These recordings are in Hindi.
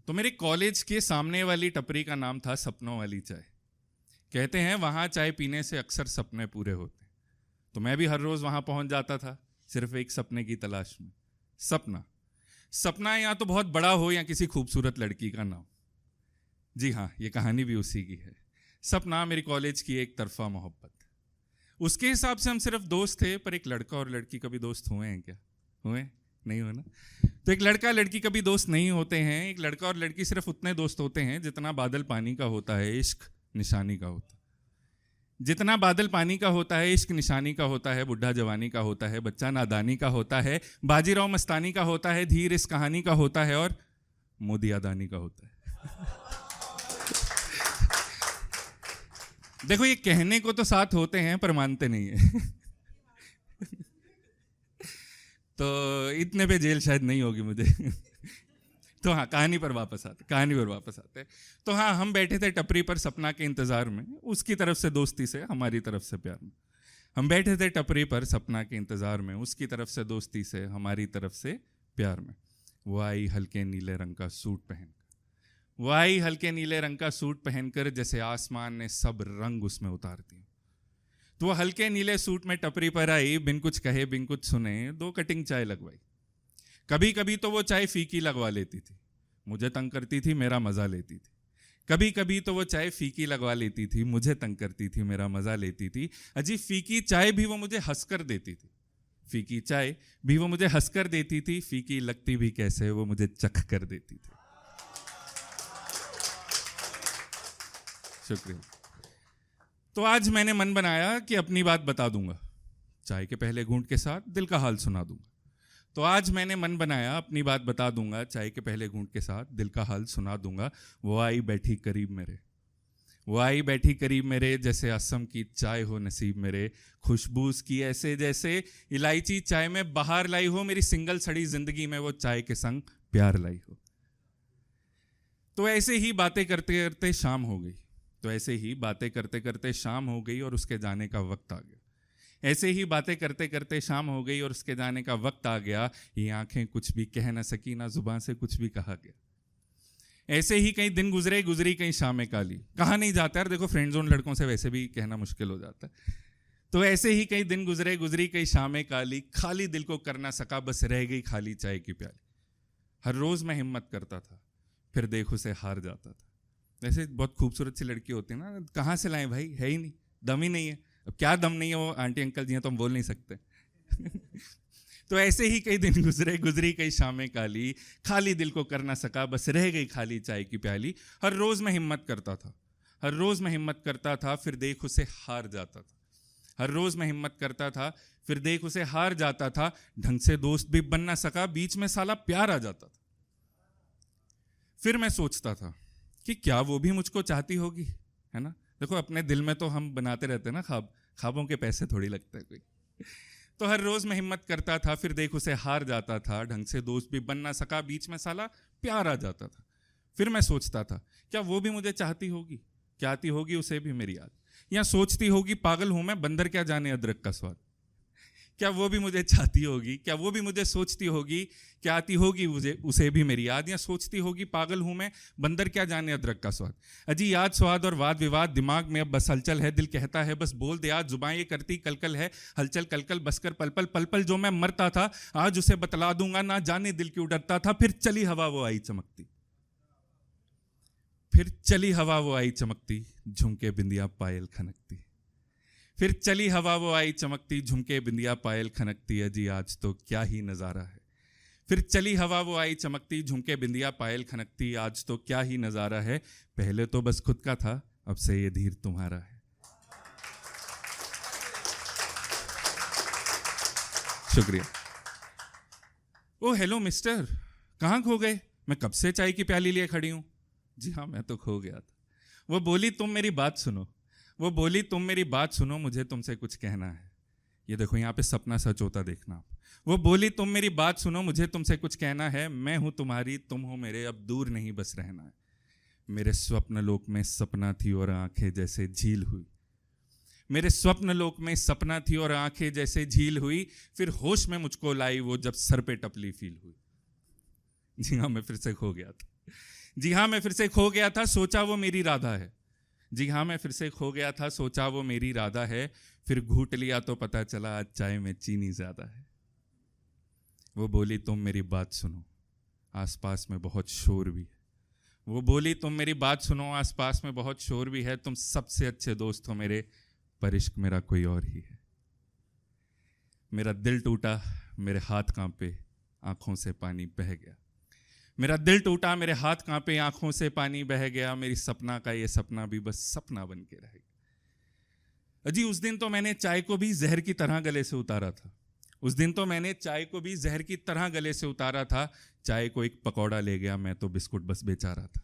तो मेरे कॉलेज के सामने वाली टपरी का नाम था सपनों वाली चाय। कहते हैं वहाँ चाय पीने से अक्सर सपने पूरे होते। तो मैं भी हर रोज़ वहाँ पहुँच जाता था, सिर्फ एक सपने की तलाश में। सपना या तो बहुत बड़ा हो या किसी खूबसूरत लड़की का नाम। जी हाँ, ये कहानी भी उसी की है। सपना मेरी कॉलेज की एक तरफा मोहब्बत। उसके हिसाब से हम सिर्फ दोस्त थे, पर एक लड़का और लड़की कभी दोस्त हुए हैं क्या? हुए? नहीं हुए ना? तो एक लड़का लड़की कभी दोस्त नहीं होते हैं। एक लड़का और लड़की सिर्फ उतने दोस्त होते हैं जितना बादल पानी का होता है, इश्क निशानी का होता है। जितना बादल पानी का होता है, इश्क निशानी का होता है, बुढ़ा जवानी का होता है, बच्चा नादानी का होता है, बाजीराव मस्तानी का होता है, धीर इस कहानी का होता है और मोदी अदानी का होता है। देखो, ये कहने को तो साथ होते हैं पर मानते नहीं है। तो इतने पे जेल शायद नहीं होगी मुझे। तो हाँ, कहानी पर वापस आते। तो हाँ, हम बैठे थे टपरी पर सपना के इंतजार में, उसकी तरफ से दोस्ती से, हमारी तरफ से प्यार में। हम बैठे थे टपरी पर सपना के इंतजार में, उसकी तरफ से दोस्ती से, हमारी तरफ से प्यार में। वो आई हल्के नीले रंग का सूट पहनकर, जैसे आसमान ने सब रंग उसमें उतार दिए। तो वो हल्के नीले सूट में टपरी पर आई, बिन कुछ कहे बिन कुछ सुने 2 कटिंग चाय लगवाई। कभी कभी तो वो चाय फीकी लगवा लेती थी, मुझे तंग करती थी, मेरा मजा लेती थी। कभी कभी तो वो चाय फीकी लगवा लेती थी, मुझे तंग करती थी, मेरा मजा लेती थी। अजी फीकी चाय भी वो मुझे हंसकर देती थी, फीकी लगती भी कैसे, वो मुझे चख कर देती थी। शुक्रिया। तो आज मैंने मन बनाया कि अपनी बात बता दूंगा, चाय के पहले घूंट के साथ दिल का हाल सुना दूंगा। चाय के पहले घूंट के साथ दिल का हाल सुना दूंगा। वो आई बैठी करीब मेरे, जैसे असम की चाय हो नसीब मेरे। खुशबू की ऐसे जैसे इलायची चाय में बाहर लाई हो, मेरी सिंगल सड़ी जिंदगी में वो चाय के संग प्यार लाई हो। तो ऐसे ही बातें करते करते शाम हो गई और उसके जाने का वक्त आ गया। ये आंखें कुछ भी कह न सकी, ना जुबान से कुछ भी कहा गया। ऐसे ही कई दिन गुजरी कई शामें काली। कहा नहीं जाता यार, देखो फ्रेंड जोन लड़कों से वैसे भी कहना मुश्किल हो जाता है। तो ऐसे ही कई दिन गुजरी कई शामें काली, खाली दिल को कर ना सका, बस रह गई खाली चाय की प्याली। हर रोज मैं हिम्मत करता था, फिर देख उसे हार जाता था। वैसे बहुत खूबसूरत सी लड़की होती है ना, कहाँ से लाएं भाई, है ही नहीं, दम ही नहीं है। अब क्या दम नहीं है, वो आंटी अंकल जी हैं तो हम बोल नहीं सकते। तो ऐसे ही कई दिन गुजरी कई शामें काली, खाली दिल को कर ना सका, बस रह गई खाली चाय की प्याली। हर रोज मैं हिम्मत करता था, फिर देख उसे हार जाता था। ढंग से दोस्त भी बन ना सका, बीच में साला प्यार आ जाता था। फिर मैं सोचता था कि क्या वो भी मुझको चाहती होगी, है ना? देखो, अपने दिल में तो हम बनाते रहते हैं ना ख्वाबों के पैसे थोड़ी लगते हैं कोई। तो हर रोज मैं हिम्मत करता था, फिर देख उसे हार जाता था। ढंग से दोस्त भी बन ना सका, बीच में साला प्यार आ जाता था। फिर मैं सोचता था, क्या वो भी मुझे चाहती होगी, क्या आती होगी उसे भी मेरी याद, या सोचती होगी पागल हूं मैं, बंदर क्या जाने अदरक का स्वाद। क्या वो भी मुझे चाहती होगी, क्या वो भी मुझे सोचती होगी, क्या आती होगी उसे भी मेरी याद, या सोचती होगी पागल हूं मैं, बंदर क्या जाने अदरक का स्वाद। अजी याद स्वाद और वाद विवाद, दिमाग में अब बस हलचल है, दिल कहता है बस बोल दे आज, जुबान ये करती कलकल है, हलचल कलकल बसकर पल पल जो मैं मरता था, आज उसे बतला दूंगा, ना जाने दिल क्यों डरता था। फिर चली हवा वो आई चमकती, झुमके बिंदिया पायल खनकती। झुमके बिंदिया पायल खनकती। अजी आज तो क्या ही नजारा है। फिर चली हवा वो आई चमकती, झुमके बिंदिया पायल खनकती। आज तो क्या ही नजारा है, पहले तो बस खुद का था, अब से ये धीर तुम्हारा है। शुक्रिया। ओ हेलो मिस्टर, कहाँ खो गए? मैं कब से चाय की प्याली लिए खड़ी हूं। जी हाँ, मैं तो खो गया था। वो बोली तुम मेरी बात सुनो, मुझे तुमसे कुछ कहना है। ये देखो, यहाँ पे सपना सच होता देखना। वो बोली तुम मेरी बात सुनो, मुझे तुमसे कुछ कहना है। मैं हूं तुम्हारी, तुम हो मेरे, अब दूर नहीं बस रहना है। मेरे स्वप्न लोक में सपना थी और आंखें जैसे झील हुई। फिर होश में मुझको लाई वो, जब सर पे टपली फील हुई। जी हाँ, मैं फिर से खो गया था। जी हाँ, मैं फिर से खो गया था, सोचा वो मेरी राधा है। जी हाँ, मैं फिर से खो गया था, सोचा वो मेरी राधा है। फिर घूट लिया तो पता चला आज चाय में चीनी ज्यादा है। वो बोली तुम मेरी बात सुनो, आसपास में बहुत शोर भी है। वो बोली तुम मेरी बात सुनो, आसपास में बहुत शोर भी है। तुम सबसे अच्छे दोस्त हो मेरे, पर इश्क मेरा कोई और ही है। मेरा दिल टूटा, मेरे हाथ कांपे, आंखों से पानी बह गया। मेरा दिल टूटा, मेरे हाथ कांपे, आंखों से पानी बह गया। मेरी सपना का ये सपना भी बस सपना बन के रह गया। अजी उस दिन तो मैंने चाय को भी जहर की तरह गले से उतारा था। उस दिन तो मैंने चाय को भी जहर की तरह गले से उतारा था। चाय को एक पकौड़ा ले गया, मैं तो बिस्कुट बस बेचा रहा था।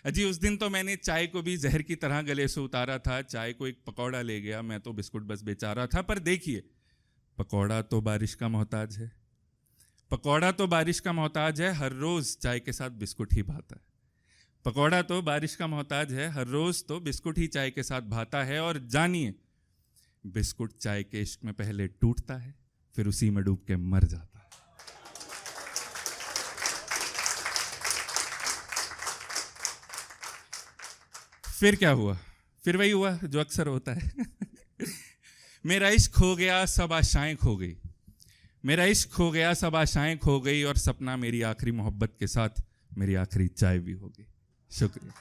अजी उस दिन तो मैंने चाय को भी जहर की तरह गले से उतारा था। चाय को एक पकौड़ा ले गया, मैं तो बिस्कुट बस बेचा रहा था। पर देखिए, पकौड़ा तो बारिश का मोहताज है। पकौड़ा तो बारिश का मोहताज है, हर रोज चाय के साथ बिस्कुट ही भाता है। पकौड़ा तो बारिश का मोहताज है, हर रोज तो बिस्कुट ही चाय के साथ भाता है। और जानिए, बिस्कुट चाय के इश्क में पहले टूटता है, फिर उसी में डूब के मर जाता है। फिर क्या हुआ? फिर वही हुआ जो अक्सर होता है। मेरा इश्क खो गया, सब आशाएं खो गई। मेरा इश्क खो गया, सब आशाएं खो गई। और सपना मेरी आखिरी मोहब्बत के साथ मेरी आखिरी चाय भी हो गई। शुक्रिया।